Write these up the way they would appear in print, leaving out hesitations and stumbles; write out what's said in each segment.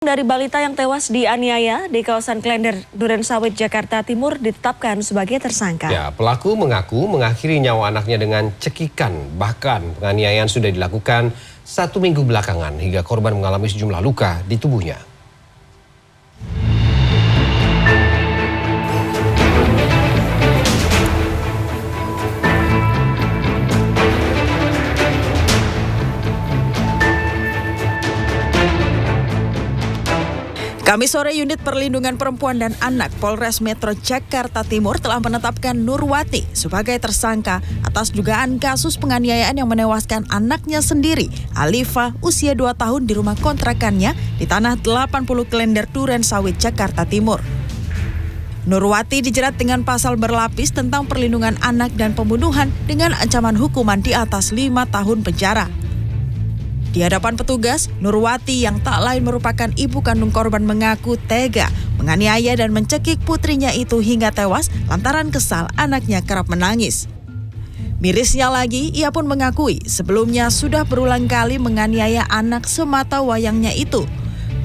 Dari balita yang tewas dianiaya di kawasan Klender, Durensawit, Jakarta Timur ditetapkan sebagai tersangka. Ya, pelaku mengaku mengakhiri nyawa anaknya dengan cekikan. Bahkan penganiayaan sudah dilakukan 1 minggu belakangan hingga korban mengalami sejumlah luka di tubuhnya. Kamis sore, Unit Perlindungan Perempuan dan Anak Polres Metro Jakarta Timur telah menetapkan Nurwati sebagai tersangka atas dugaan kasus penganiayaan yang menewaskan anaknya sendiri, Alifa, usia 2 tahun di rumah kontrakannya di tanah 80 Klender, Durensawit, Jakarta Timur. Nurwati dijerat dengan pasal berlapis tentang perlindungan anak dan pembunuhan dengan ancaman hukuman di atas 5 tahun penjara. Di hadapan petugas, Nurwati yang tak lain merupakan ibu kandung korban mengaku tega menganiaya dan mencekik putrinya itu hingga tewas lantaran kesal anaknya kerap menangis. Mirisnya lagi, ia pun mengakui sebelumnya sudah berulang kali menganiaya anak semata wayangnya itu.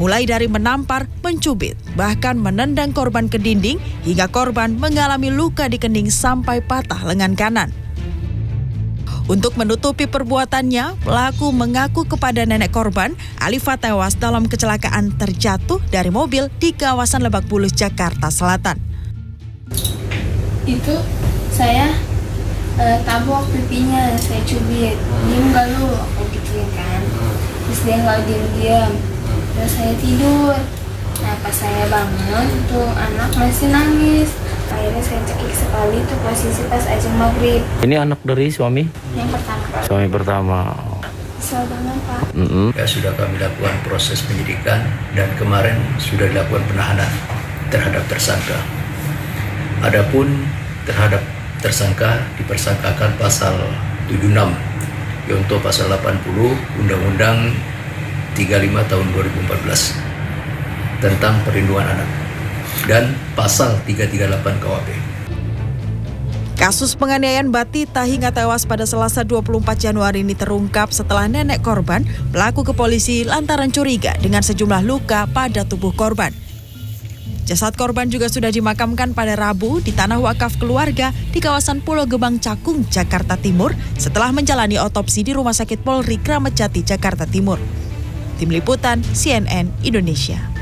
Mulai dari menampar, mencubit, bahkan menendang korban ke dinding hingga korban mengalami luka di kening sampai patah lengan kanan. Untuk menutupi perbuatannya, pelaku mengaku kepada nenek korban, Alifa tewas dalam kecelakaan terjatuh dari mobil di kawasan Lebak Bulus, Jakarta Selatan. Itu saya tabok pipinya, saya cubit. Diem gak lu? Aku gituin kan. Terus dia gak diem-diem. Terus saya tidur. Nah pas saya bangun, tuh anak masih nangis. Akhirnya saya cekik sekali, itu posisi pas azan maghrib. Ini anak dari suami? Yang pertama. Suami pertama. Kesel banget, Pak. Ya, sudah kami lakukan proses penyidikan dan kemarin sudah dilakukan penahanan terhadap tersangka. Adapun terhadap tersangka dipersangkakan pasal 76 yaitu pasal 80 Undang-Undang 35 tahun 2014 tentang perlindungan anak dan pasal 338 KUHP. Kasus penganiayaan Batita hingga tewas pada Selasa 24 Januari ini terungkap setelah nenek korban melapor ke polisi lantaran curiga dengan sejumlah luka pada tubuh korban. Jasad korban juga sudah dimakamkan pada Rabu di tanah wakaf keluarga di kawasan Pulau Gebang, Cakung, Jakarta Timur setelah menjalani otopsi di Rumah Sakit Polri Kramat Jati, Jakarta Timur. Tim Liputan CNN Indonesia.